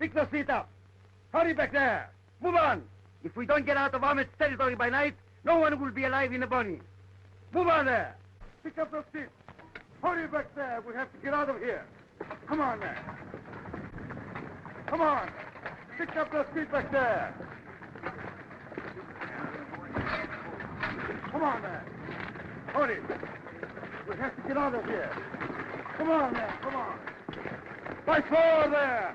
Pick the seat up. Hurry back there. Move on. If we don't get out of Ahmed's territory by night, no one will be alive in the morning. Move on there. Pick up those seats. Hurry back there. We have to get out of here. Come on there. Come on. Pick up those seats back there. Come on there. Hurry. We have to get out of here. Come on there. Come on. By four there.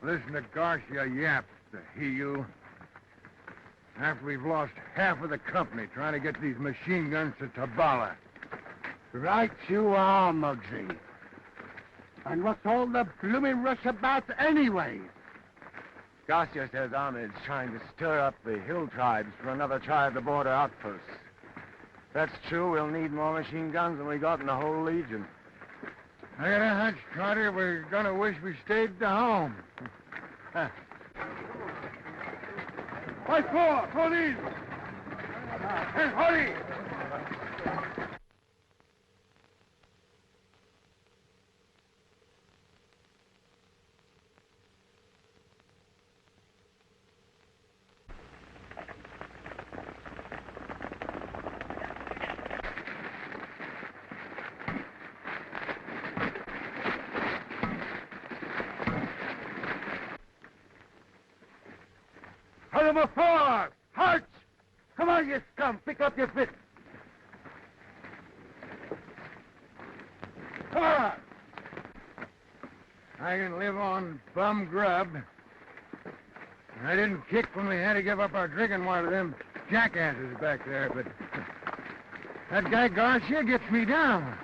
Listen to Garcia yap, the he-you. After we've lost half of the company trying to get these machine guns to Tabala. Right you are, Muggsy. And what's all the blooming rush about anyway? Garcia says Ahmed's trying to stir up the hill tribes for another try at the border outposts. If that's true, we'll need more machine guns than we got in the whole Legion. I got a hunch, Carter, we're gonna wish we stayed to home. By four, police! And hurry! Number four! Halt! Come on, you scum! Pick up your fist! Come on! I can live on bum grub. I didn't kick when we had to give up our drinking water to them jackasses back there, but that guy Garcia gets me down.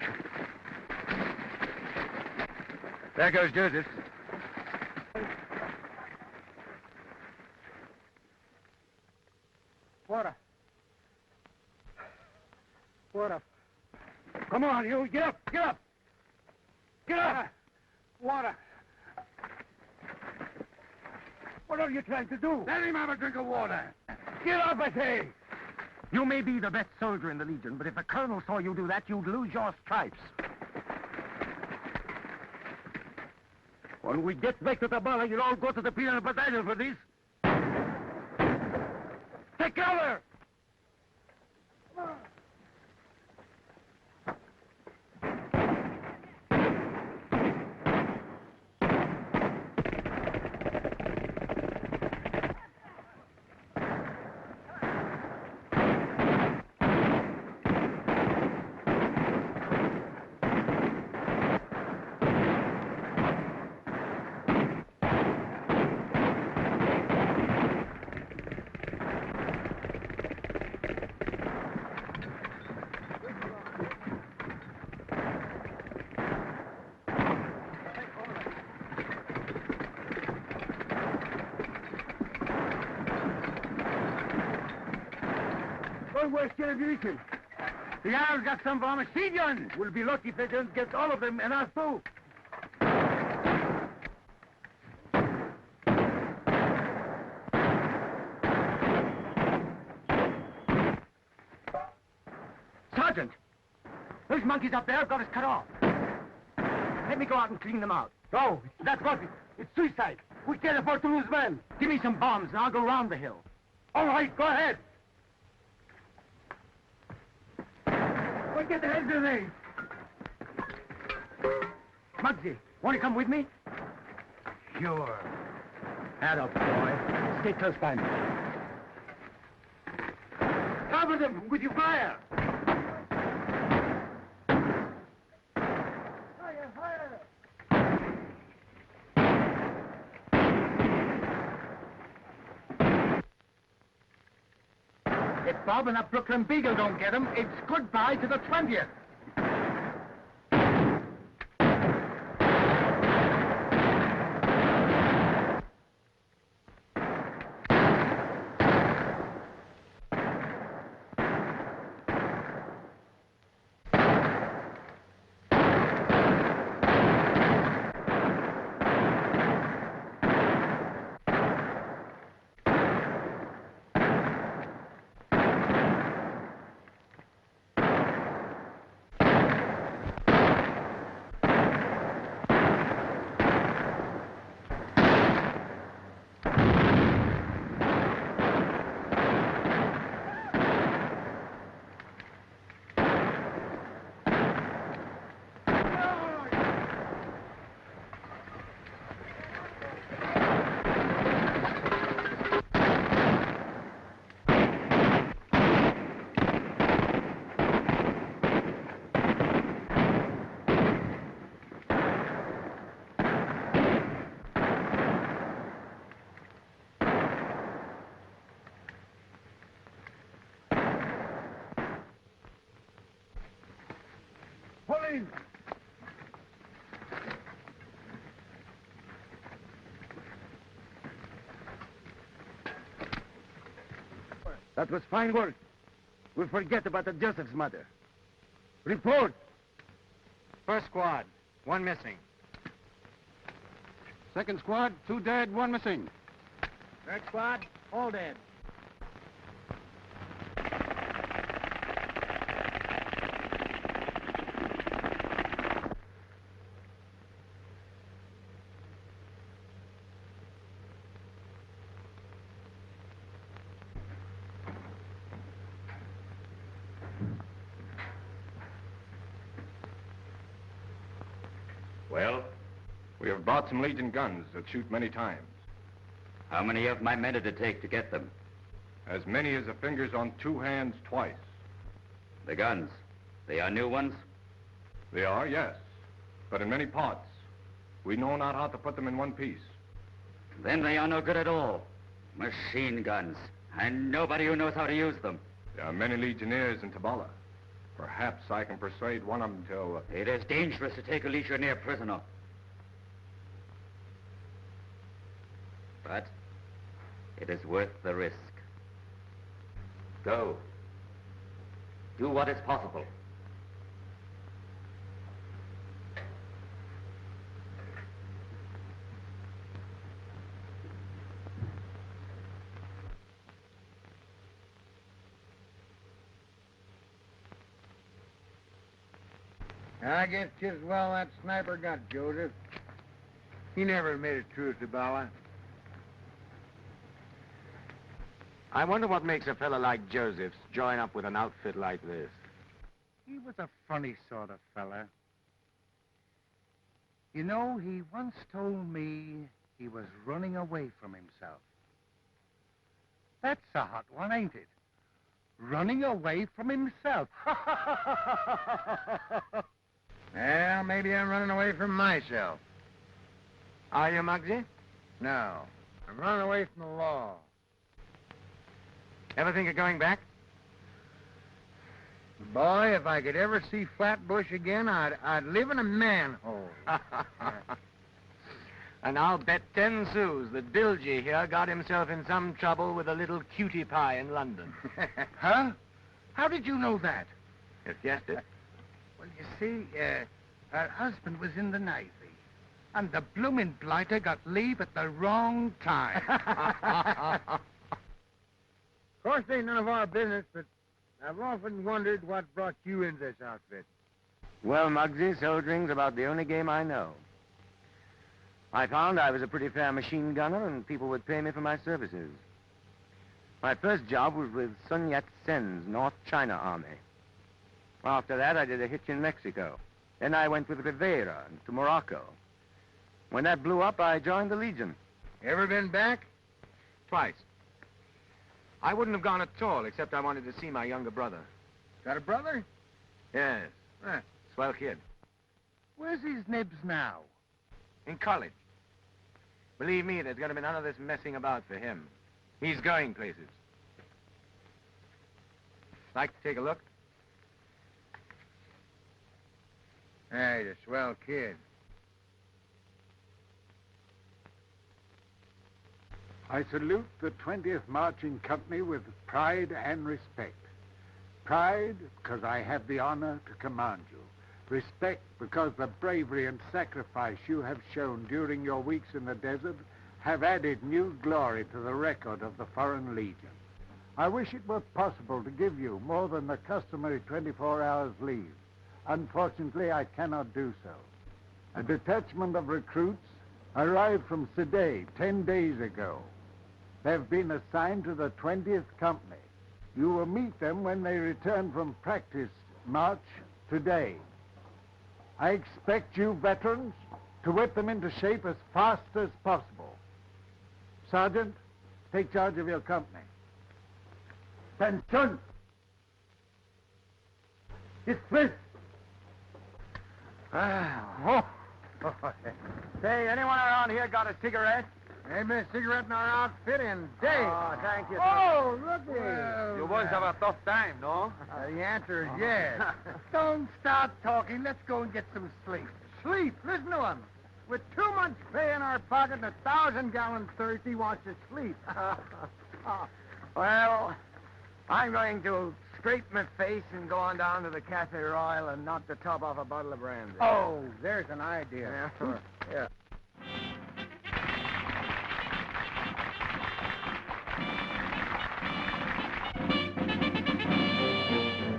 There goes Joseph. Water. Water. Come on, you. Get up. Get up. Get up. Water. What are you trying to do? Let him have a drink of water. Get up, I say. You may be the best soldier in the Legion, but if a colonel saw you do that, you'd lose your stripes. When we get back to Tabala, you'll all go to the penal battalion for this. Take cover! Where's Television? The Arabs got some of our machine guns. We'll be lucky if they don't get all of them, and us too. Sergeant! Those monkeys up there have got us cut off. Let me go out and clean them out. Go. That's what. It's suicide. We can't afford to lose men. Give me some bombs and I'll go round the hill. All right, go ahead. We'll get the hand grenade. Muggsy, want to come with me? Sure. Atta boy. Stay close by me. Cover them with your fire. Fire, fire. If Bob and that Brooklyn Beagle don't get him, it's goodbye to the 20th. in. That was fine work. We'll forget about the Joseph's mother. Report. First squad, 1 missing. Second squad, 2 dead, 1 missing. Third squad, all dead. Well? We have brought some Legion guns that shoot many times. How many of my men did it take to get them? As many as the fingers on 2 hands twice. The guns, they are new ones? They are, yes, but in many parts. We know not how to put them in one piece. Then they are no good at all. Machine guns, and nobody who knows how to use them. There are many Legionnaires in Tabala. Perhaps I can persuade one of them to... It is dangerous to take a Legionnaire prisoner. But it is worth the risk. Go. Do what is possible. I guess just well that sniper got Joseph. He never made it through Tabala. I wonder what makes a fella like Joseph's join up with an outfit like this. He was a funny sort of fella. You know, he once told me he was running away from himself. That's a hot one, ain't it? Running away from himself. Well, maybe I'm running away from myself. Are you, Muggsy? No, I'm running away from the law. Ever think of going back? Boy, if I could ever see Flatbush again, I'd live in a manhole. And I'll bet 10 sous that Bilgey here got himself in some trouble with a little cutie pie in London. Huh? How did you know that? Just guessed it. Well, you see, her husband was in the Navy, and the bloomin' blighter got leave at the wrong time. Of course, ain't none of our business, but I've often wondered what brought you in this outfit. Well, Muggsy, soldiering's about the only game I know. I found I was a pretty fair machine gunner, and people would pay me for my services. My first job was with Sun Yat-sen's North China Army. After that, I did a hitch in Mexico. Then I went with Rivera to Morocco. When that blew up, I joined the Legion. Ever been back? Twice. I wouldn't have gone at all, except I wanted to see my younger brother. Got a brother? Yes. Swell kid. Where's his nibs now? In college. Believe me, there's going to be none of this messing about for him. He's going places. Like to take a look? Hey, he's a swell kid. I salute the 20th Marching Company with pride and respect. Pride, because I have the honor to command you. Respect, because the bravery and sacrifice you have shown during your weeks in the desert have added new glory to the record of the Foreign Legion. I wish it were possible to give you more than the customary 24 hours leave. Unfortunately, I cannot do so. A detachment of recruits arrived from Sidé 10 days ago. They've been assigned to the 20th Company. You will meet them when they return from practice march today. I expect you veterans to whip them into shape as fast as possible. Sergeant, take charge of your company. Attention! Dismiss! Say, anyone around here got a cigarette? Ain't been a cigarette in our outfit in days. Oh, thank you. Oh, looky. You boys have a tough time, no? The answer is yes. Don't start talking. Let's go and get some sleep. Sleep. Listen to him. With 2 months' pay in our pocket and 1,000-gallon thirst, he wants to sleep. Well, I'm going to scrape my face and go on down to the Cafe Royal and knock the top off a bottle of brandy. Oh, there's an idea. Yeah, sure. Yeah.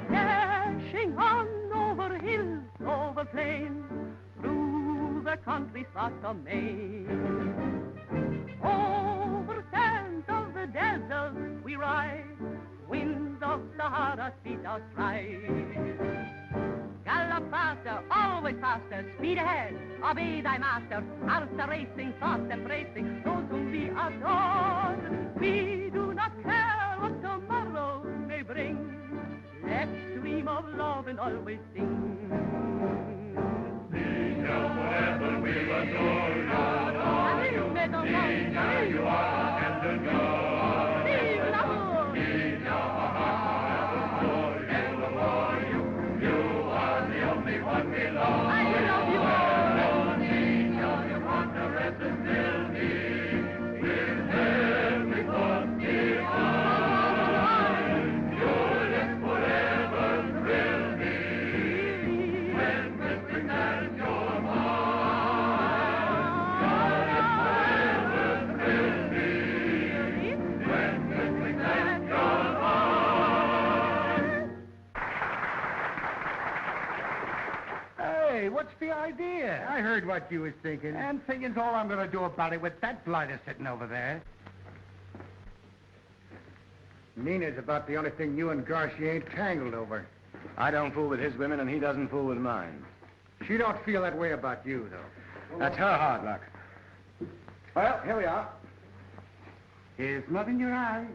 Dashing on over hills, over plains, through the country south of Maine. Over sands of the desert we ride, winds of Sahara speed our stride. Gallop faster, always faster, speed ahead, obey thy master, faster racing, faster racing, those whom we adore. We do not care what tomorrow may bring, let's dream of love and always sing. Forever we adore you. You are and adore. Vive l'amour! Vive your heart, and adore you. You are the only one we love. I love you. You want the rest to still be with every thought divine. Your lips forever thrill me when whispering that you're mine. Your lips forever thrill me when whispering that you're mine. Hey, what's the idea? I heard what you was thinking. And thinking's all I'm going to do about it with that blighter sitting over there. Nina's about the only thing you and Garcia ain't tangled over. I don't fool with his women, and he doesn't fool with mine. She don't feel that way about you, though. That's her hard luck. Well, here we are. Here's mud in your eye.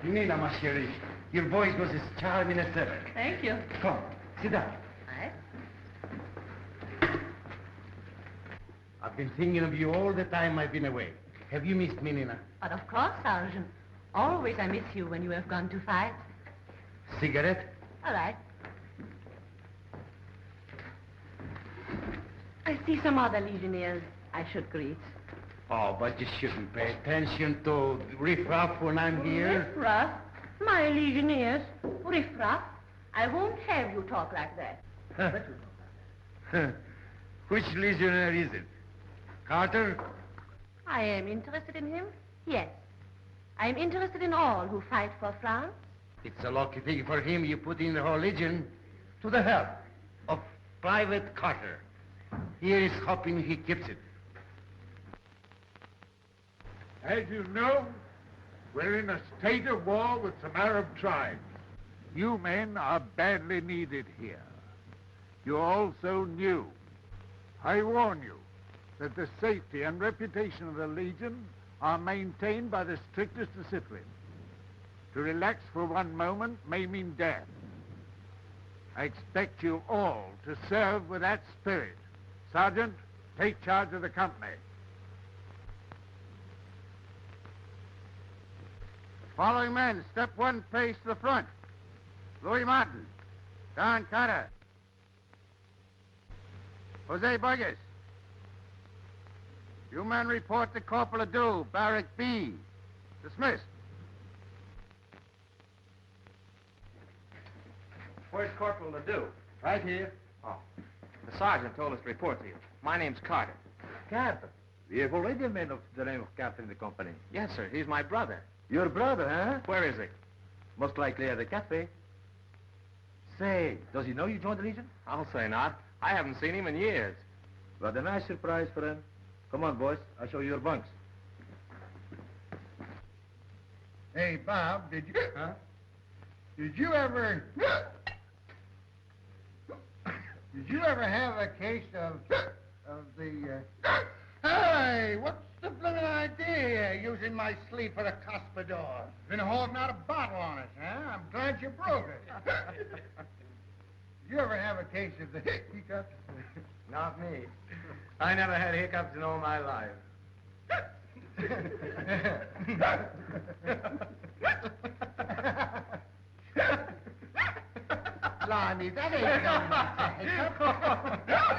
Nina, ma chérie, your voice was as charming as ever. Thank you. Come, sit down. Aye. I've been thinking of you all the time I've been away. Have you missed me, Nina? But of course, Sergeant. Always I miss you when you have gone to fight. Cigarette? All right. I see some other legionnaires I should greet. Oh, but you shouldn't pay attention to riff-raff when I'm here. Riff-raff? My legionnaires? Riff-raff? I won't have you talk like that. Which legionnaire is it? Carter? I am interested in him? Yes. I am interested in all who fight for France. It's a lucky thing for him you put in the whole legion to the help of Private Carter. Here is hoping he keeps it. As you know, we're in a state of war with some Arab tribes. You men are badly needed here. You're also new. I warn you that the safety and reputation of the Legion are maintained by the strictest discipline. To relax for one moment may mean death. I expect you all to serve with that spirit. Sergeant, take charge of the company. Following men, step one pace to the front. Louis Martin, Don Carter, Jose Burgess. You men report to Corporal Adu, Barrack B. Dismissed. Where's Corporal Ledoux? Right here. Oh. The sergeant told us to report to you. My name's Carter. Captain. We have already a man of the name of Captain in the company. Yes, sir. He's my brother. Your brother, huh? Where is he? Most likely at the cafe. Say, does he know you joined the Legion? I'll say not. I haven't seen him in years. What a nice surprise for him. Come on, boys. I'll show you your bunks. Hey, Bob, did you ever have a case of the, hey, what's the blooming idea using my sleeve for a cuspidor? Been holding out a bottle on it, huh? I'm glad you broke it. You ever have a case of the hiccups? Not me. I never had hiccups in all my life. Blimey, that ain't no hiccup.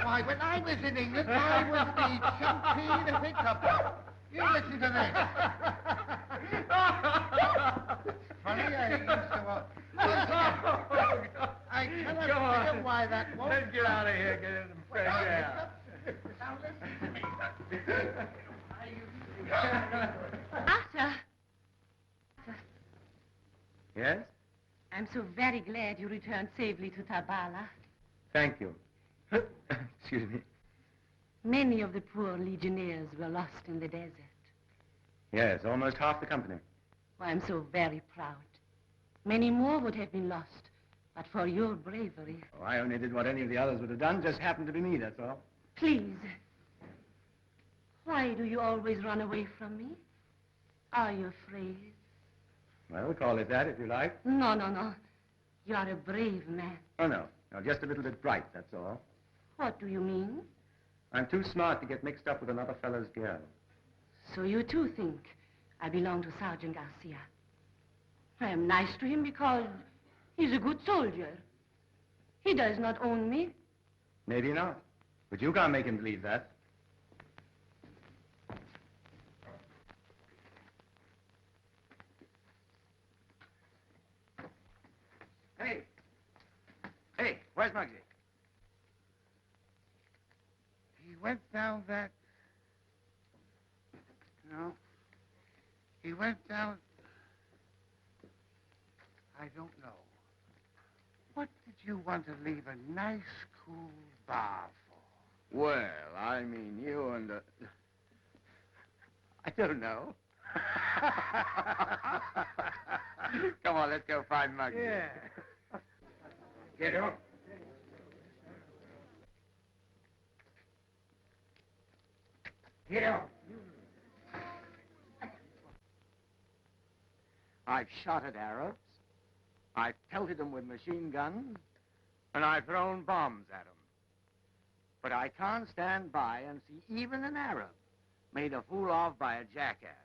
Why, when I was in England, I was the champion of hiccup. You listen to this. It's funny, I used to... I cannot figure why that won't... Let's get out of here, get in some fresh air. Now listen to me. Garcia. Yes? I'm so very glad you returned safely to Tabala. Thank you. Excuse me. Many of the poor legionnaires were lost in the desert. Yes, almost half the company. Oh, I'm so very proud. Many more would have been lost, but for your bravery. Oh, I only did what any of the others would have done. Just happened to be me, that's all. Please. Why do you always run away from me? Are you afraid? Well, we'll call it that if you like. No, no, no. You are a brave man. Oh, no. No, just a little bit bright, that's all. What do you mean? I'm too smart to get mixed up with another fellow's girl. So you too think I belong to Sergeant Garcia. I am nice to him because he's a good soldier. He does not own me. Maybe not. But you can't make him believe that. Hey! Hey, where's Muggsy? He went down that... No. He went down... I don't know. What did you want to leave a nice, cool bar for? Well, I mean, you and I don't know. Come on, let's go find Muggsy. Yeah. Get up. Get up. I've shot at Arabs, I've pelted them with machine guns, and I've thrown bombs at them. But I can't stand by and see even an Arab made a fool of by a jackass.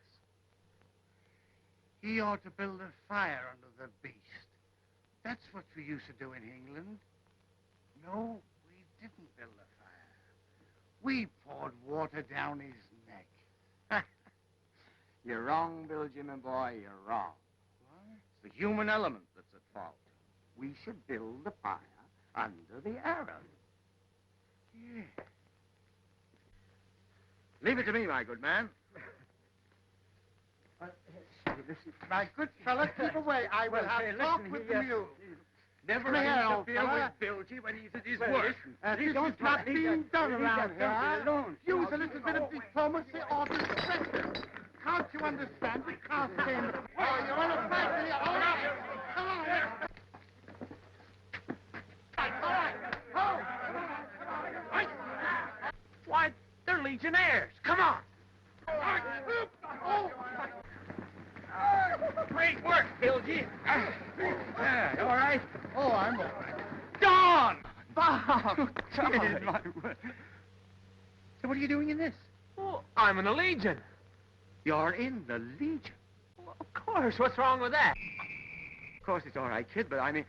He ought to build a fire under the beast. That's what we used to do in England. No, we didn't build a fire. We poured water down his neck. You're wrong, Bilgey, my boy, you're wrong. What? It's the human element that's at fault. We should build the fire under the Arab. Yeah. Leave it to me, my good man. My good fella, keep away. I will have talk with the mule. Never Come here, old interfere fella. with Bilgey when he's at his worst. This is not being done around here. Use a little bit of diplomacy or discretion. Can't you understand? You can't stand... Oh, you want to fight with your own... Come on. All right. Why, they're legionnaires. Come on. Great work, Bilgey. Yeah, you all right? Oh, I'm all right. Don! Bob! So what are you doing in this? Oh, I'm in the Legion. You're in the Legion. Well, of course. What's wrong with that? Of course, it's all right, kid, but I mean...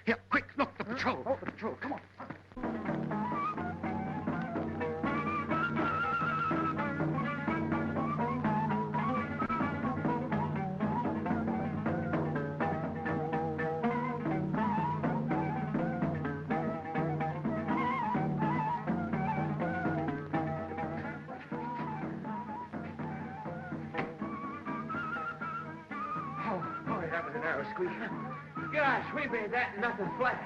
here, quick, look, the patrol. Oh, the patrol, come on. That was a narrow squeak. Gosh, we made that nothing flat.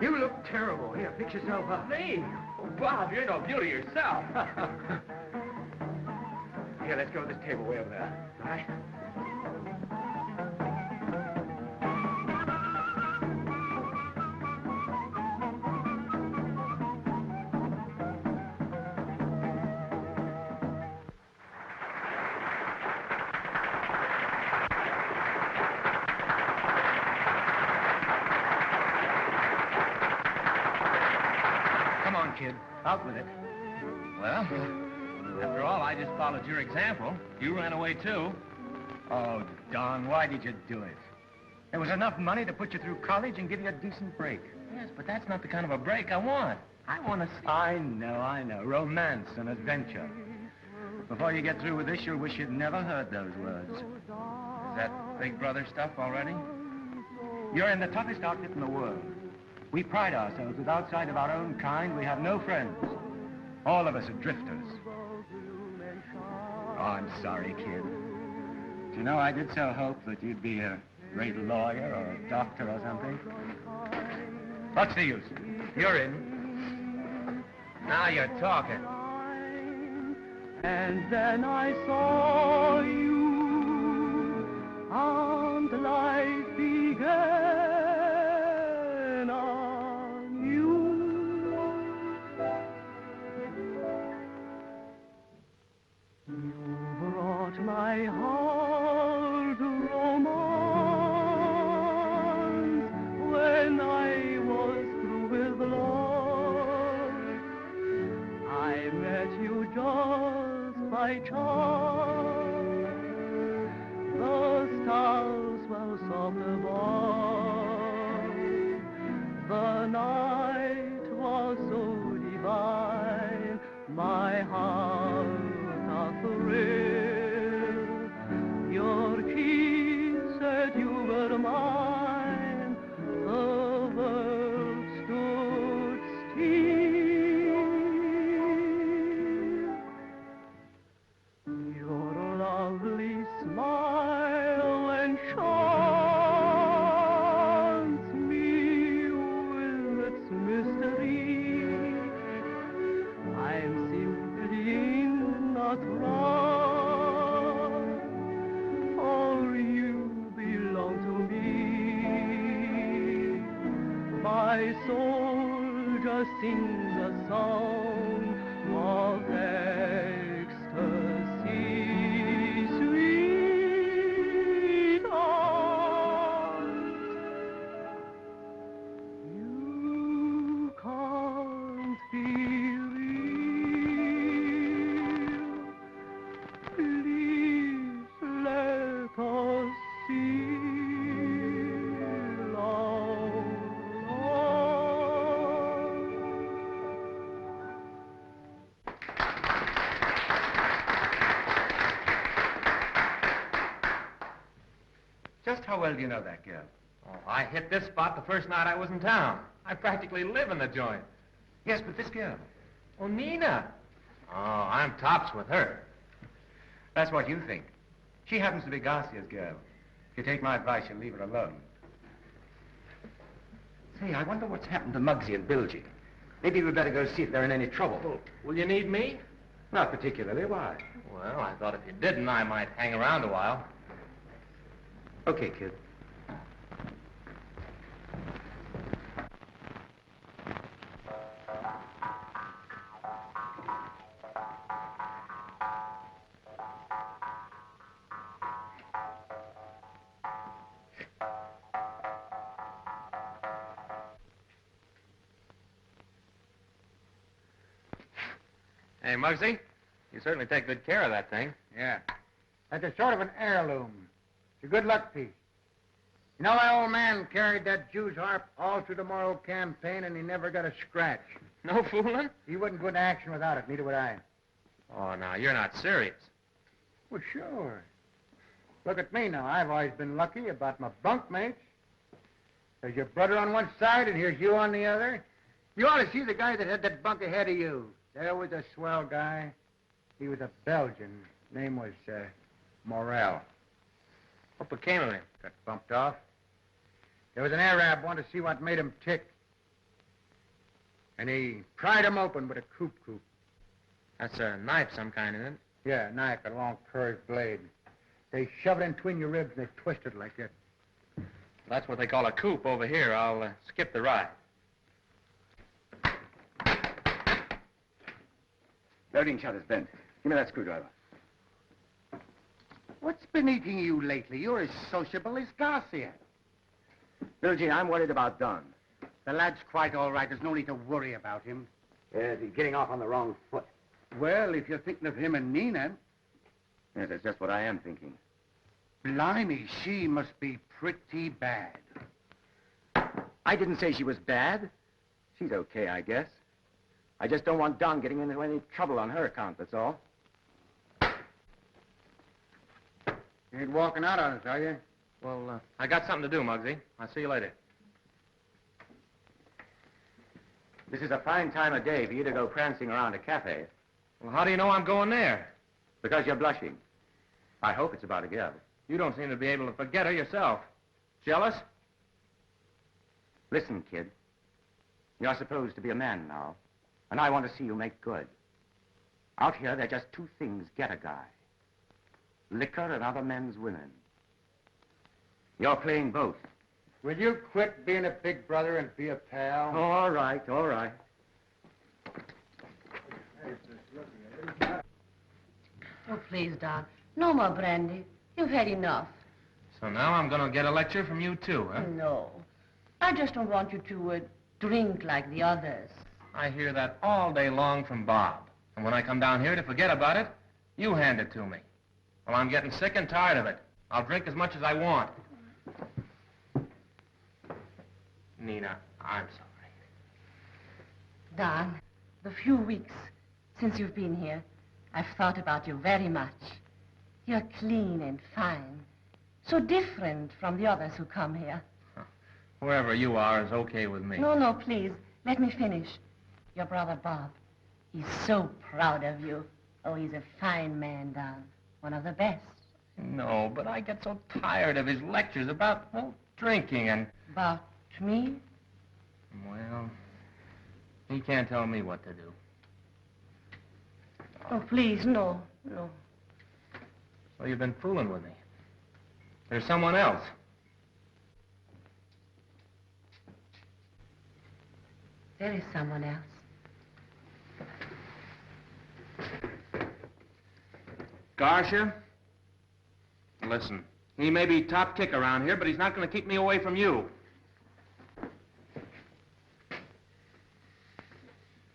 You look terrible. Here, fix yourself up. Me? Oh, Bob, you're no beauty yourself. Here, let's go to this table way over there. All right? on, kid. Out with it. Well, after all, I just followed your example. You ran away, too. Oh, Don, why did you do it? There was enough money to put you through college and give you a decent break. Yes, but that's not the kind of a break I want. I want to see... I know. Romance and adventure. Before you get through with this, you'll wish you'd never heard those words. Is that Big Brother stuff already? You're in the toughest outfit in the world. We pride ourselves that outside of our own kind, we have no friends. All of us are drifters. Oh, I'm sorry, kid. Do you know, I did so hope that you'd be a great lawyer or a doctor or something. What's the use? You're in. Now you're talking. And then I saw you, and life began anew. You brought my heart romance when I was through with love. I met you just by chance. The stars were soft above. The night was so divine. My heart a thrill. Your kiss said you were mine. The world stood still. Your lovely smile enchants me with its mystery. I'm simply in a trance, for you belong to me. My soul just sings a song of ecstasy, sweetheart. You can't be real. Please let us seal our love. Just how well do you know that girl? Oh, I hit this spot the first night I was in town. I practically live in the joint. Yes, but this girl. Oh, Nina. Oh, I'm tops with her. That's what you think. She happens to be Garcia's girl. If you take my advice, you'll leave her alone. Say, I wonder what's happened to Muggsy and Bilgey. Maybe we'd better go see if they're in any trouble. Well, will you need me? Not particularly. Why? Well, I thought if you didn't, I might hang around a while. Okay, kid. Hey, Muggsy, you certainly take good care of that thing. Yeah. That's a sort of an heirloom. It's a good luck piece. You know, my old man carried that Jew's harp all through the Morrow campaign, and he never got a scratch. No fooling? He wouldn't go into action without it, neither would I. Oh, now, you're not serious. Well, sure. Look at me now. I've always been lucky about my bunkmates. There's your brother on one side, and here's you on the other. You ought to see the guy that had that bunk ahead of you. There was a swell guy. He was a Belgian. Name was, Morel. What became of him? Got bumped off. There was an Arab wanted to see what made him tick. And he pried him open with a coop. That's a knife some kind, isn't it? Yeah, a knife, a long curved blade. They shove it in between your ribs and they twist it like that. That's what they call a coop over here. I'll skip the ride. Loading shot is bent. Give me that screwdriver. What's been eating you lately? You're as sociable as Garcia. Bilgey, I'm worried about Don. The lad's quite all right. There's no need to worry about him. Yes, he's getting off on the wrong foot. Well, if you're thinking of him and Nina, Yes, that's just what I am thinking. blimey, she must be pretty bad. I didn't say she was bad. She's okay, I guess. I just don't want Don getting into any trouble on her account, that's all. You ain't walking out on us, are you? Well, I got something to do, Muggsy. I'll see you later. This is a fine time of day for you to go prancing around a cafe. Well, how do you know I'm going there? Because you're blushing. I hope it's about a girl. You don't seem to be able to forget her yourself. Jealous? Listen, kid. You're supposed to be a man now, and I want to see you make good. Out here, there are just two things get a guy. Liquor and other men's women. You're playing both. Will you quit being a big brother and be a pal? All right, all right. Oh, please, Don. No more brandy. You've had enough. So now I'm going to get a lecture from you, too, huh? No. I just don't want you to drink like the others. I hear that all day long from Bob. And when I come down here to forget about it, you hand it to me. Well, I'm getting sick and tired of it. I'll drink as much as I want. Nina, I'm sorry. Don, the few weeks since you've been here, I've thought about you very much. You're clean and fine. So different from the others who come here. Wherever you are is okay with me. No, please. Let me finish. Your brother Bob, he's so proud of you. Oh, he's a fine man, Don. One of the best. No, but I get so tired of his lectures about, well, drinking and... About me? Well, he can't tell me what to do. Oh, please, no. So you've been fooling with me. There's someone else. There is someone else. Garcia? Listen, he may be top kick around here, but he's not going to keep me away from you.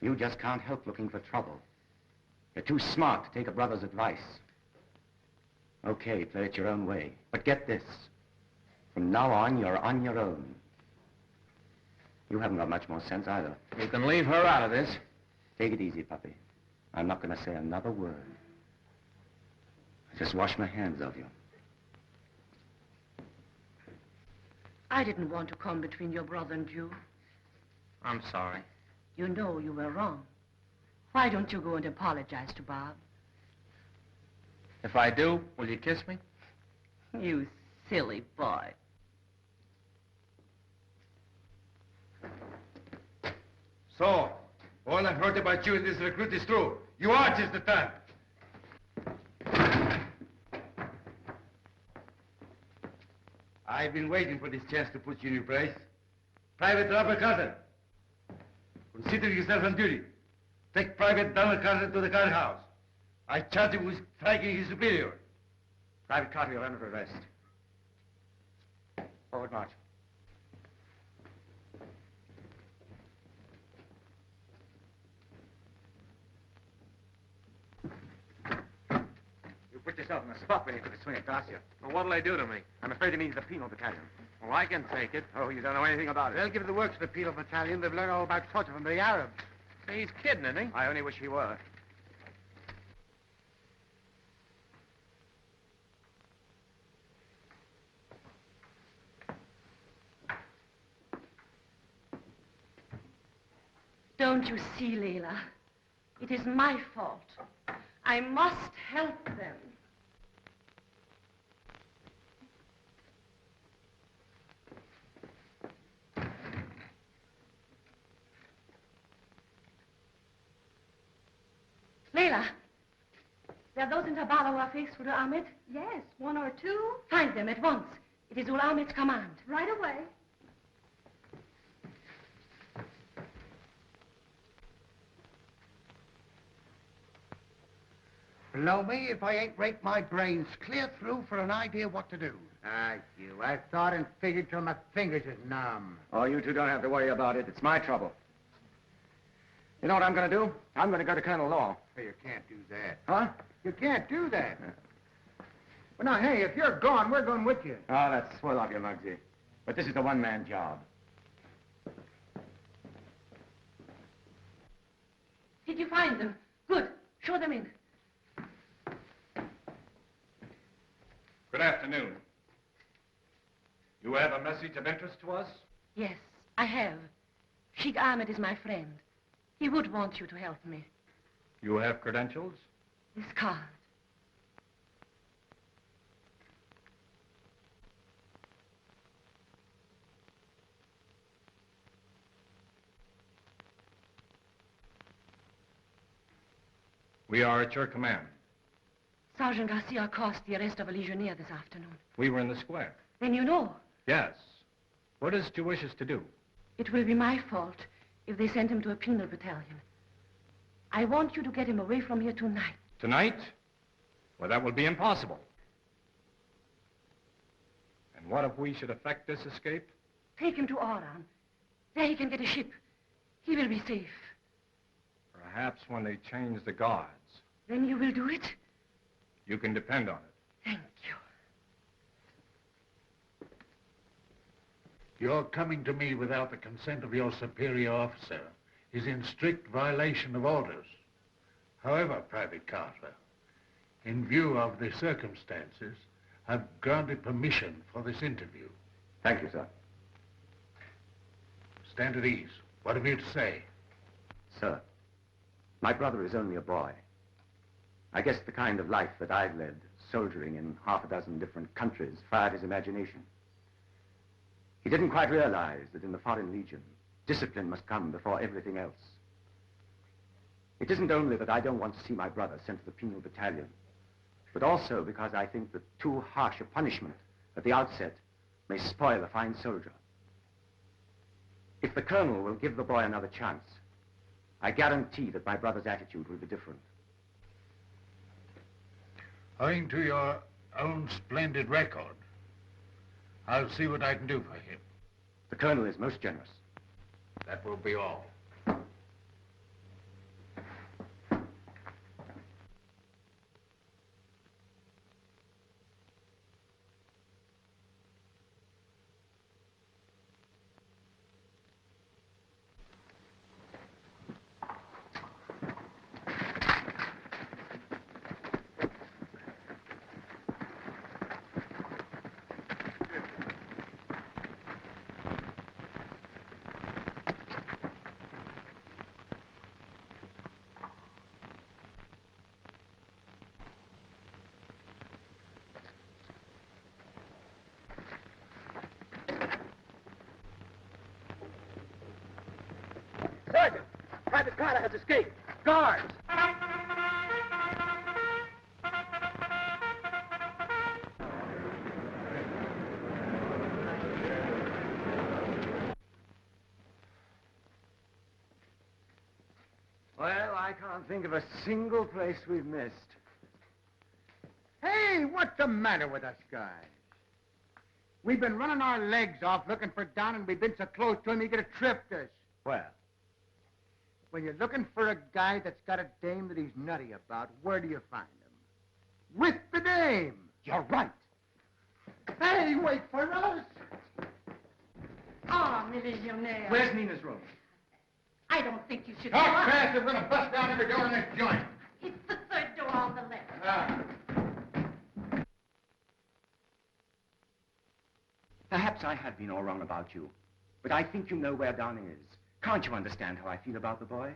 You just can't help looking for trouble. You're too smart to take a brother's advice. Okay, play it your own way. But get this. From now on, you're on your own. You haven't got much more sense either. You can leave her out of this. Take it easy, puppy. I'm not going to say another word. I just wash my hands of you. I didn't want to come between your brother and you. I'm sorry. You know you were wrong. Why don't you go and apologize to Bob? If I do, will you kiss me? You silly boy. So, all I've heard about you in this recruit is true. You are just the type. I've been waiting for this chance to put you in your place. Private Robert Carter, consider yourself on duty. Take Private Donald Carter to the guardhouse. I charge him with striking his superior. Private Carter, you're under arrest. Forward march. You put yourself in the spot when you took a swing at Garcia. Well, what'll they do to me? I'm afraid it means the penal battalion. Well, I can take it. Oh, you don't know anything about it. They'll give the works to the penal battalion. They've learned all about torture from the Arabs. He's kidding, isn't he? I only wish he were. Don't you see, Leila? It is my fault. I must help them. Leila, there are those in Tabala who are faithful to Ahmed? Yes, one or two. Find them at once. It is Ul Hamid's command. Right away. Blow me if I ain't raked my brains clear through for an idea what to do. I've thought and figured till my fingers is numb. Oh, you two don't have to worry about it. It's my trouble. You know what I'm going to do? I'm going to go to Colonel Law. Hey, you can't do that. Huh? You can't do that. Well, now, hey, if you're gone, we're going with you. Oh, that's swell of you, Muggsy. But this is a one-man job. Did you find them? Good. Show them in. Good afternoon. You have a message of interest to us? Yes, I have. Sheik Ahmed is my friend. He would want you to help me. You have credentials? This card. We are at your command. Sergeant Garcia caused the arrest of a legionnaire this afternoon. We were in the square. Then you know. Yes. What is it you wish us to do? It will be my fault if they send him to a penal battalion. I want you to get him away from here tonight. Tonight? Well, that will be impossible. And what if we should effect this escape? Take him to Oran. There he can get a ship. He will be safe. Perhaps when they change the guards. Then you will do it? You can depend on it. Thank you. Your coming to me without the consent of your superior officer is in strict violation of orders. However, Private Carter, in view of the circumstances, I've granted permission for this interview. Thank you, sir. Stand at ease. What have you to say? Sir, my brother is only a boy. I guess the kind of life that I've led, soldiering in half a dozen different countries, fired his imagination. He didn't quite realize that in the Foreign Legion, discipline must come before everything else. It isn't only that I don't want to see my brother sent to the penal battalion, but also because I think that too harsh a punishment at the outset may spoil a fine soldier. If the colonel will give the boy another chance, I guarantee that my brother's attitude will be different. Owing to your own splendid record, I'll see what I can do for him. The colonel is most generous. That will be all. Sergeant, Private Carter has escaped. Guards! Well, I can't think of a single place we've missed. Hey, what's the matter with us guys? We've been running our legs off looking for Don, and we've been so close to him he could have tripped us. Well, When you're looking for a guy that's got a dame that he's nutty about, where do you find him? With the dame. you're right. Hey, wait for us. Ah, millionaire. Where's Nina's room? I don't think you should... Talk fast, we're going to bust down every door in this joint. It's the third door on the left. Perhaps I have been all wrong about you, but I think you know where Don is. Can't you understand how I feel about the boy?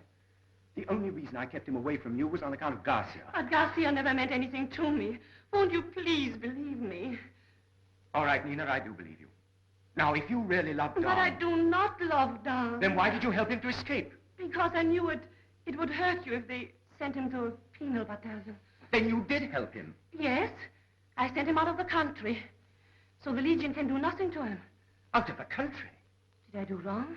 The only reason I kept him away from you was on account of Garcia. But Garcia never meant anything to me. Won't you please believe me? All right, Nina, I do believe you. Now, if you really love Don... But I do not love Don. Then why did you help him to escape? Because I knew it would hurt you if they sent him to a penal battalion. Then you did help him. Yes, I sent him out of the country, so the Legion can do nothing to him. Out of the country? Did I do wrong?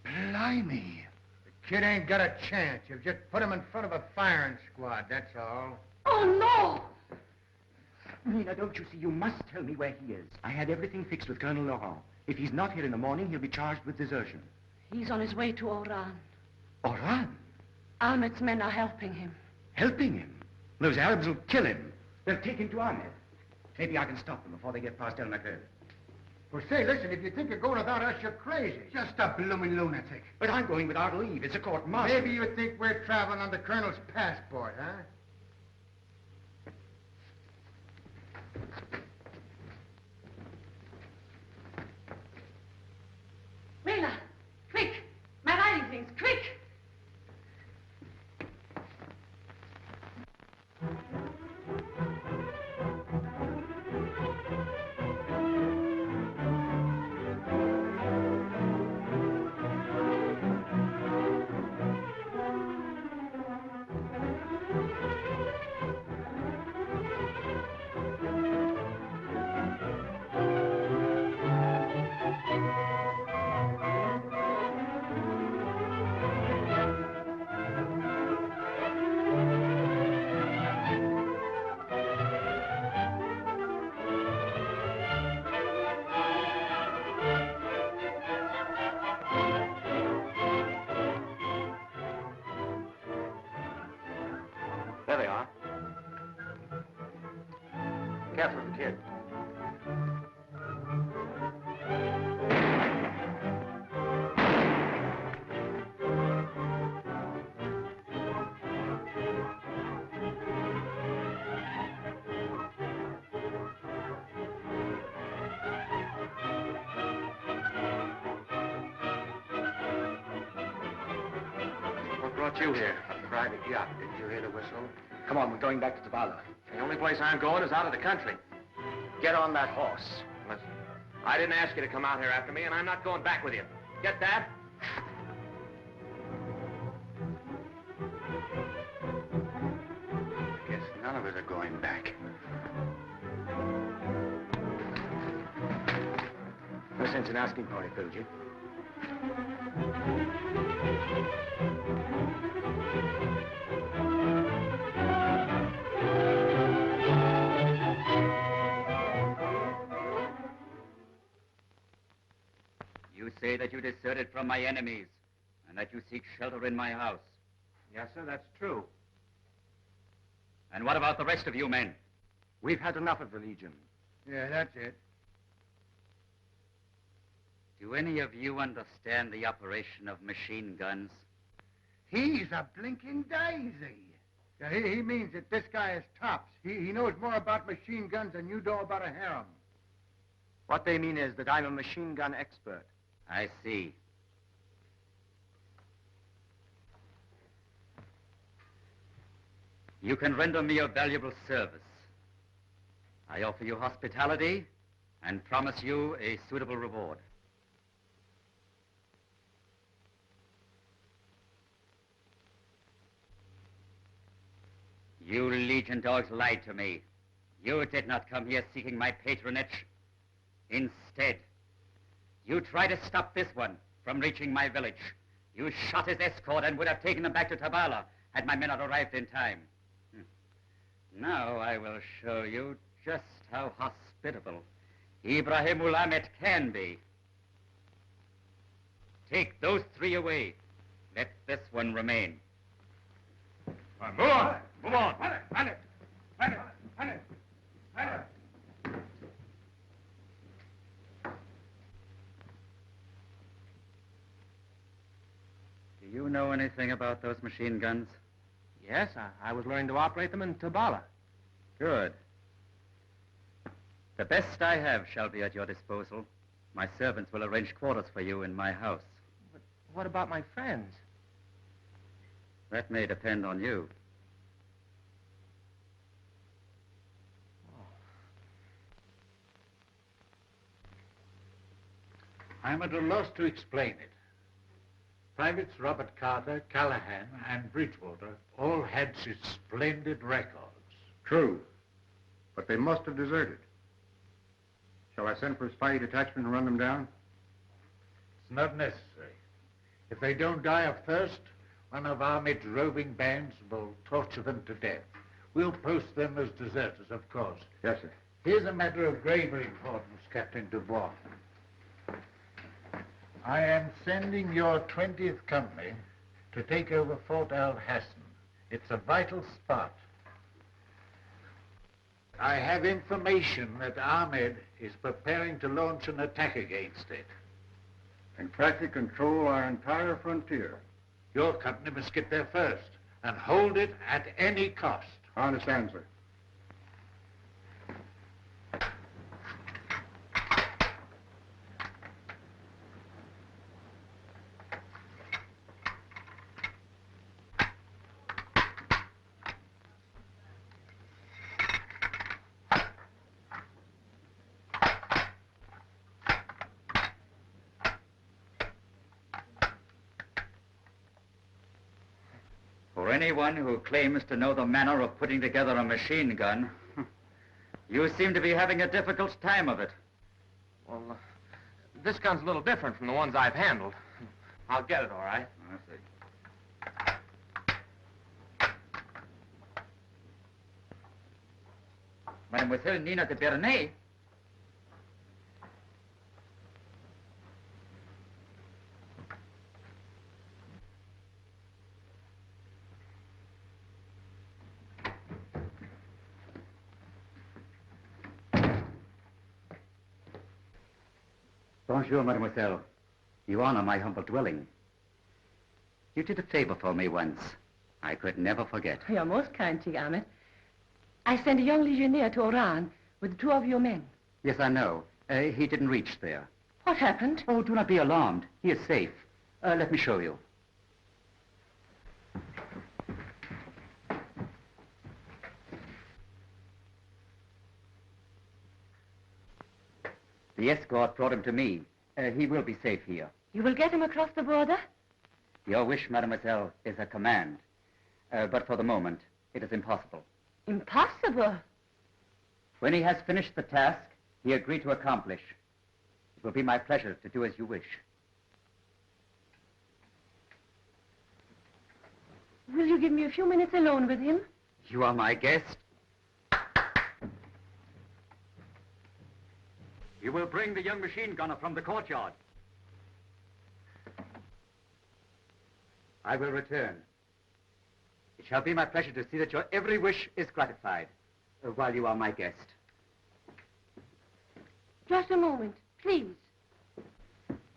Blimey. The kid ain't got a chance. You've just put him in front of a firing squad, that's all. Oh, no! Nina, don't you see? You must tell me where he is. I had everything fixed with Colonel Laurent. If he's not here in the morning, he'll be charged with desertion. He's on his way to Oran. Oran? Ahmed's men are helping him. Helping him? Those Arabs will kill him. They'll take him to Ahmed. Maybe I can stop them before they get past El Makir. Well, say, listen, if you think you're going without us, you're crazy. Just a blooming lunatic. But I'm going without leave. It's a court martial. Maybe you think we're traveling on the colonel's passport, huh? Leila, quick! My riding things, quick! There they are. Careful of the kid. What brought you here? A private yacht. Didn't you hear the whistle? Come on, we're going back to Tabala. The only place I'm going is out of the country. Get on that horse. Listen, I didn't ask you to come out here after me, and I'm not going back with you. Get that? Guess none of us are going back. No sense in asking for it, Bilgey. You say that you deserted from my enemies and that you seek shelter in my house. Yes, sir, that's true. And what about the rest of you men? We've had enough of religion. Yeah, that's it. Do any of you understand the operation of machine guns? He's a blinking daisy. Yeah, he means that this guy is tops. He knows more about machine guns than you know about a harem. What they mean is that I'm a machine gun expert. I see. You can render me a valuable service. I offer you hospitality and promise you a suitable reward. You Legion dogs lied to me. You did not come here seeking my patronage. Instead, you tried to stop this one from reaching my village. You shot his escort and would have taken him back to Tabala had my men not arrived in time. Now I will show you just how hospitable Ibrahim Ul Hamid can be. Take those three away. Let this one remain. Move on! Move on! Do you know anything about those machine guns? Yes, I was learning to operate them in Tabala. Good. The best I have shall be at your disposal. My servants will arrange quarters for you in my house. But what about my friends? That may depend on you. I'm at a loss to explain it. Privates Robert Carter, Callahan, and Bridgewater all had such splendid records. True. But they must have deserted. Shall I send for a spy detachment and run them down? It's not necessary. If they don't die of thirst, one of Ahmed's roving bands will torture them to death. We'll post them as deserters, of course. Yes, sir. Here's a matter of graver importance, Captain Dubois. I am sending your 20th Company to take over Fort Al Hassan. It's a vital spot. I have information that Ahmed is preparing to launch an attack against it. And practically control our entire frontier. Your company must get there first and hold it at any cost. I understand, sir. For anyone who claims to know the manner of putting together a machine gun, you seem to be having a difficult time of it. Well, this gun's a little different from the ones I've handled. I'll get it, all right. I see. Mademoiselle Nina de Bernay? Bonjour, mademoiselle. You honor my humble dwelling. You did a favor for me once. I could never forget. You're most kind, Sheik Ahmed. I sent a young legionnaire to Oran with 2 of your men. Yes, I know. He didn't reach there. What happened? Oh, do not be alarmed. He is safe. Let me show you. The escort brought him to me. He will be safe here. You will get him across the border? Your wish, mademoiselle, is a command. But for the moment, it is impossible. Impossible. When he has finished the task he agreed to accomplish, it will be my pleasure to do as you wish. Will you give me a few minutes alone with him? You are my guest. You will bring the young machine gunner from the courtyard. I will return. It shall be my pleasure to see that your every wish is gratified while you are my guest. Just a moment, please.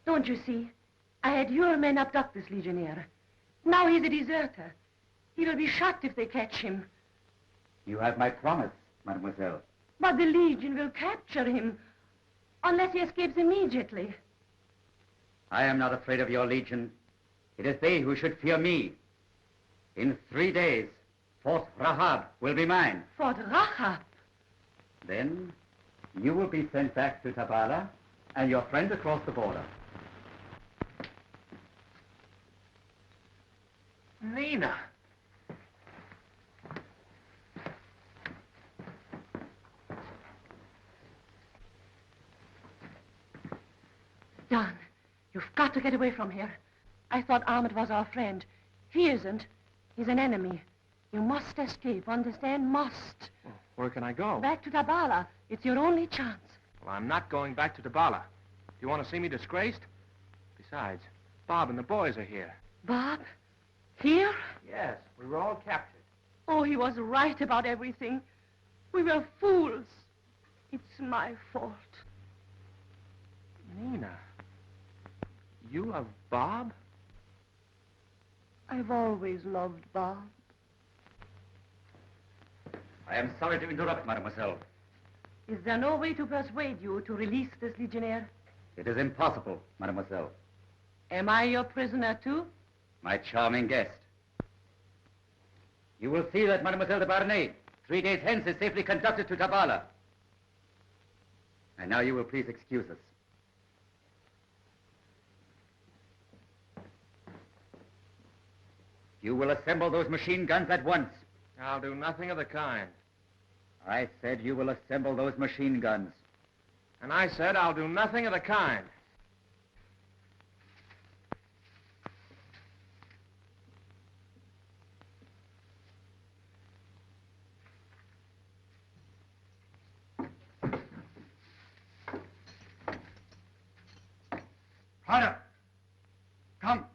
Don't you see? I had your men abduct this legionnaire. Now he's a deserter. He will be shot if they catch him. You have my promise, mademoiselle. But the Legion will capture him unless he escapes immediately. I am not afraid of your Legion. It is they who should fear me. In 3 days, Fort Rahab will be mine. Fort Rahab? Then you will be sent back to Tabala and your friend across the border. Nina. Don, you've got to get away from here. I thought Ahmed was our friend. He isn't. He's an enemy. You must escape, understand? Must. Well, where can I go? Back to Tabala. It's your only chance. Well, I'm not going back to Tabala. Do you want to see me disgraced? Besides, Bob and the boys are here. Bob? Here? Yes, we were all captured. Oh, he was right about everything. We were fools. It's my fault. Nina, you love Bob? I've always loved Bob. I am sorry to interrupt, mademoiselle. Is there no way to persuade you to release this legionnaire? It is impossible, mademoiselle. Am I your prisoner, too? My charming guest. You will see that Mademoiselle de Barnay, 3 days hence, is safely conducted to Tabala. And now you will please excuse us. You will assemble those machine guns at once. I'll do nothing of the kind. I said you will assemble those machine guns. And I said I'll do nothing of the kind. Harder! Come!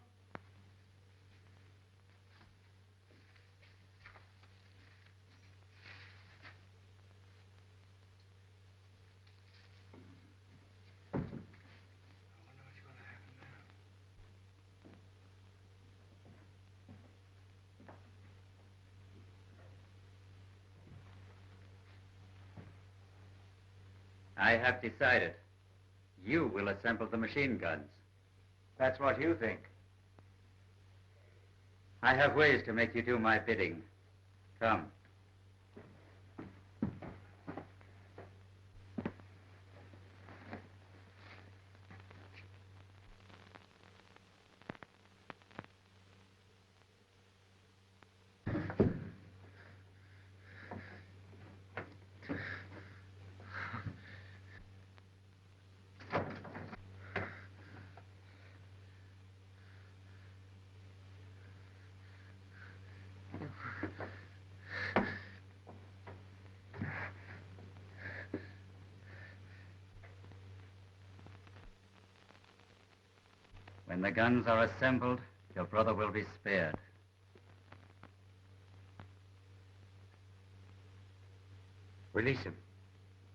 I have decided. You will assemble the machine guns. That's what you think. I have ways to make you do my bidding. Come. When the guns are assembled, your brother will be spared. Release him.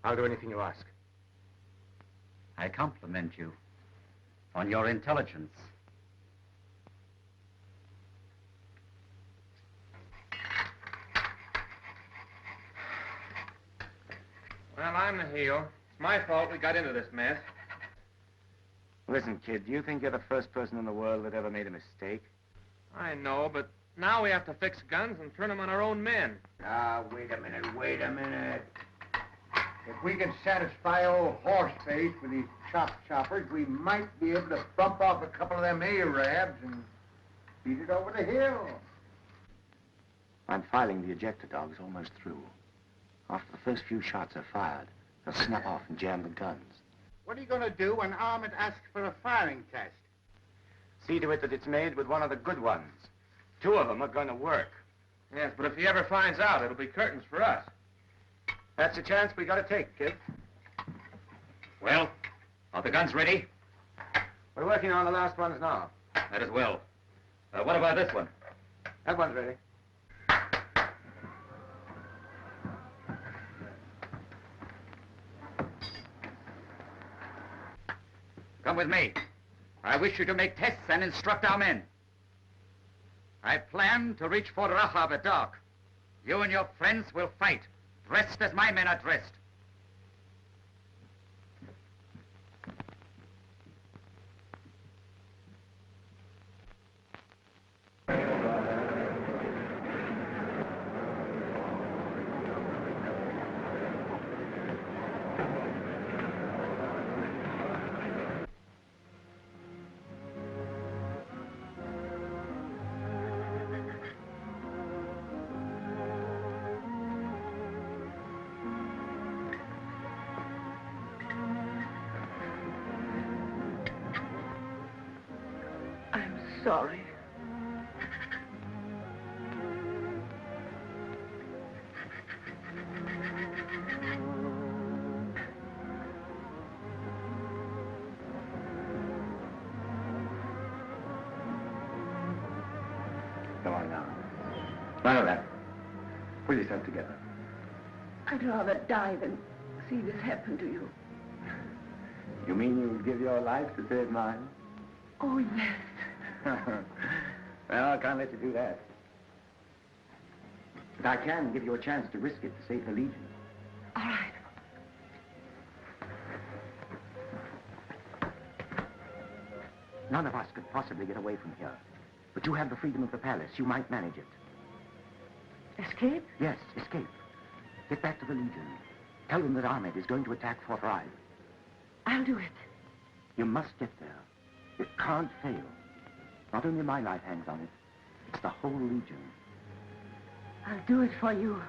I'll do anything you ask. I compliment you on your intelligence. Well, I'm the heel. It's my fault we got into this mess. Listen, kid, do you think you're the first person in the world that ever made a mistake? I know, but now we have to fix guns and turn them on our own men. Ah, wait a minute. If we can satisfy old Horseface with these choppers, we might be able to bump off a couple of them Arabs and beat it over the hill. I'm filing the ejector dogs almost through. After the first few shots are fired, they'll snap off and jam the guns. What are you going to do when Ahmed asks for a firing test? See to it that it's made with one of the good ones. 2 of them are going to work. Yes, but if he ever finds out, it'll be curtains for us. That's a chance we got to take, kid. Well, are the guns ready? We're working on the last ones now. That is well. What about this one? That one's ready. Come with me. I wish you to make tests and instruct our men. I plan to reach Fort Rahab at dark. You and your friends will fight, dressed as my men are dressed. Sorry. Come on now. None of that. Pull yourself together. I'd rather die than see this happen to you. You mean you would give your life to save mine? Oh, yes. Well, I can't let you do that. But I can give you a chance to risk it to save the Legion. All right. None of us could possibly get away from here. But you have the freedom of the palace. You might manage it. Escape? Yes, escape. Get back to the Legion. Tell them that Ahmed is going to attack Fort Ride. I'll do it. You must get there. It can't fail. Not only my life hangs on it, it's the whole Legion. I'll do it for you.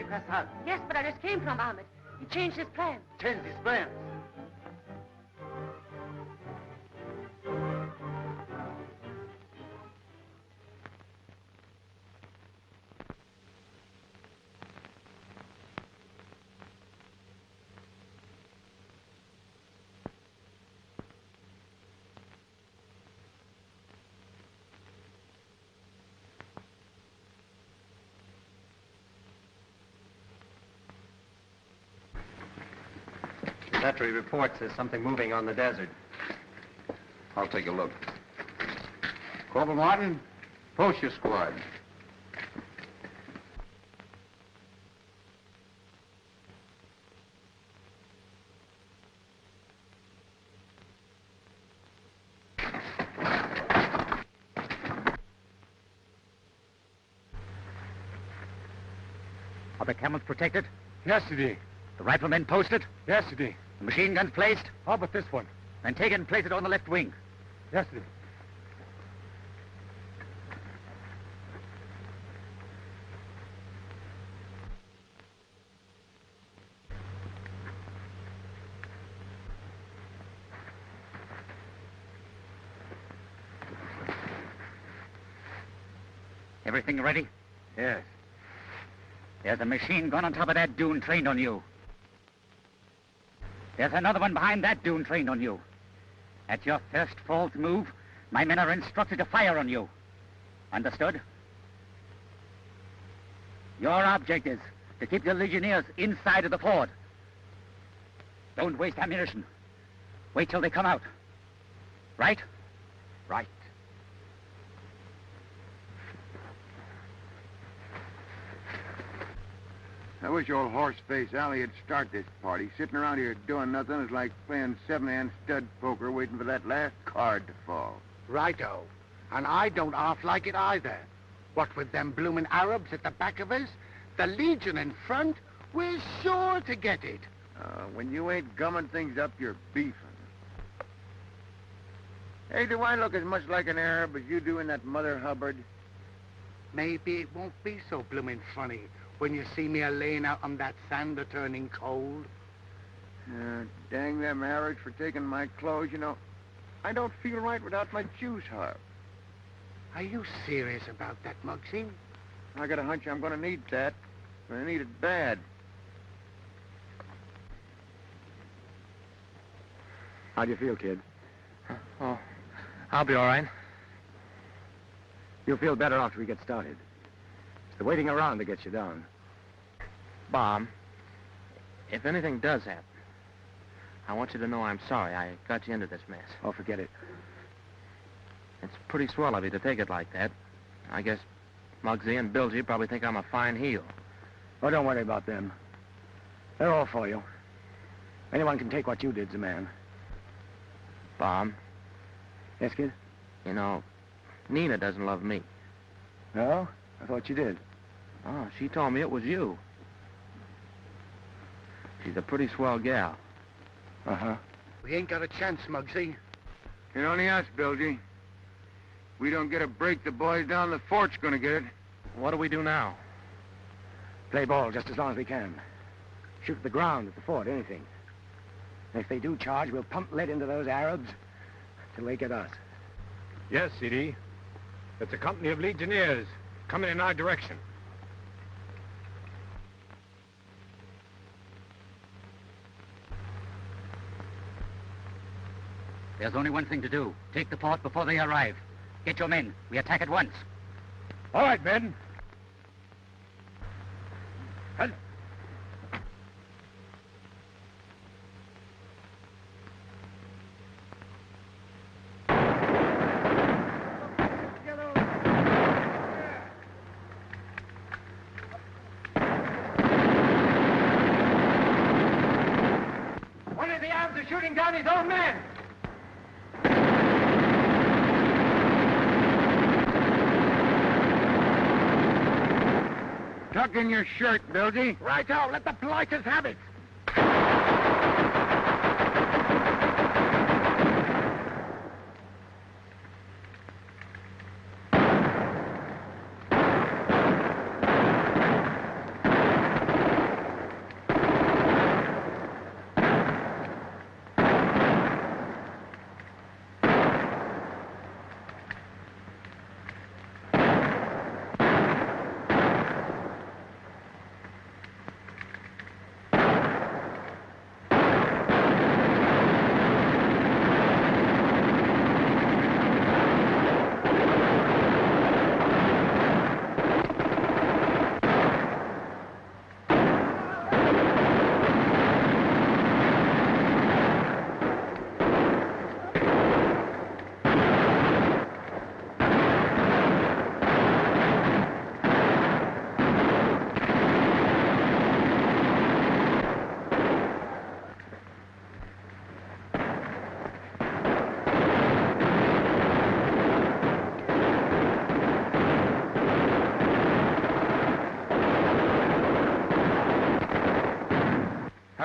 press hard. Yes, but I just came from Ahmed. He changed his plan. Change his plans. Battery reports there's something moving on the desert. I'll take a look. Corporal Martin, post your squad. Are the camels protected? Yesterday. The riflemen posted? Yesterday. The machine guns placed? How about this one? Then take it and place it on the left wing. Yesterday. Everything ready? Yes. There's a machine gun on top of that dune trained on you. There's another one behind that dune trained on you. At your first false move, my men are instructed to fire on you. Understood? Your object is to keep the legionnaires inside of the fort. Don't waste ammunition. Wait till they come out. Right? Right. I wish old horse-face Allie would start this party. Sitting around here doing nothing is like playing seven-hand stud poker waiting for that last card to fall. Righto. And I don't half like it either. What with them bloomin' Arabs at the back of us, the Legion in front, we're sure to get it. When you ain't gumming things up, you're beefing. Hey, do I look as much like an Arab as you do in that Mother Hubbard? Maybe it won't be so bloomin' funny when you see me a-laying out on that sand a-turning cold. Dang them Arabs for taking my clothes. You know, I don't feel right without my juice harp. Are you serious about that, Muggsy? I got a hunch I'm gonna need that. I need it bad. How do you feel, kid? Oh, I'll be all right. You'll feel better after we get started. It's the waiting around that gets you down. Bob, if anything does happen, I want you to know I'm sorry I got you into this mess. Oh, forget it. It's pretty swell of you to take it like that. I guess Muggsy and Bilgey probably think I'm a fine heel. Oh, don't worry about them. They're all for you. Anyone can take what you did's a man. Bob. Yes, kid? You know, Nina doesn't love me. No? I thought you did. Oh, she told me it was you. She's a pretty swell gal. Uh-huh. We ain't got a chance, Muggsy. It only us, Bilgey. We don't get a break, the boys down the fort's gonna get it. What do we do now? Play ball just as long as we can. Shoot at the ground, at the fort, anything. And if they do charge, we'll pump lead into those Arabs till they get us. Yes, CD. It's a company of legionnaires coming in our direction. There's only one thing to do. Take the fort before they arrive. Get your men. We attack at once. All right, men. Halt. One of the Arabs is shooting down his own men. Tuck in your shirt, Bilgey. Righto, let the blighters have it.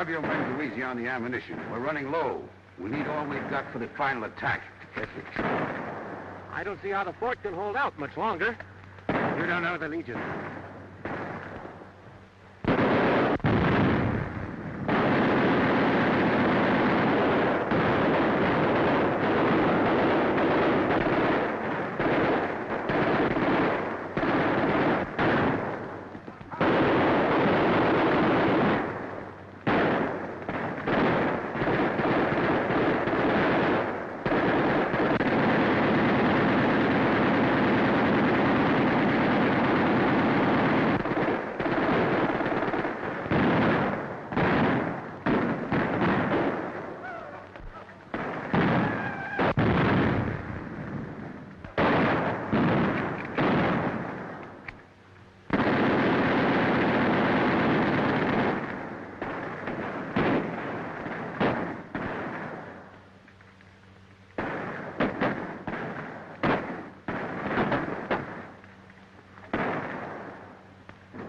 Have your men go easy on the ammunition. We're running low. We need all we've got for the final attack. Yes, sir. I don't see how the fort can hold out much longer. You don't know the Legion.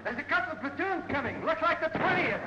There's a couple of platoons coming. Looks like the 20th.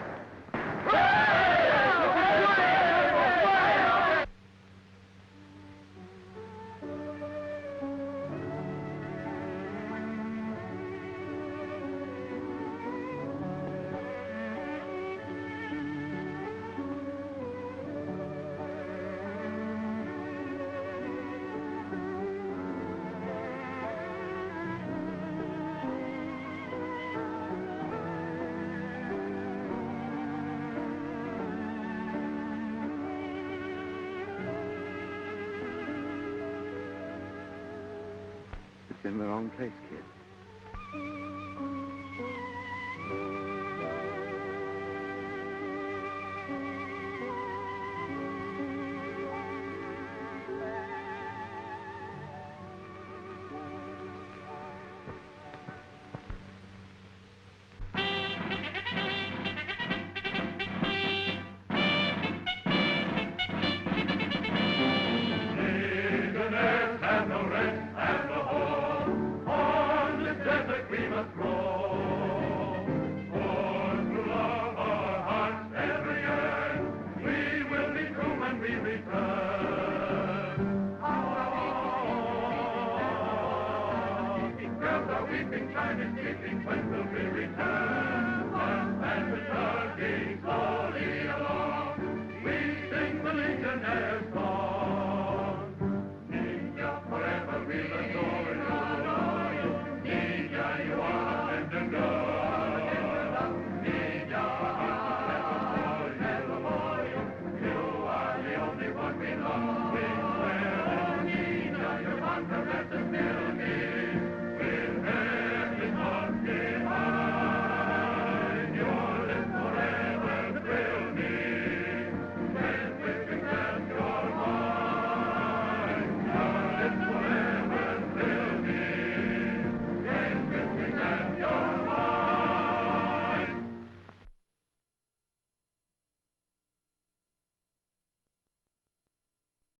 It's in the wrong place, kid.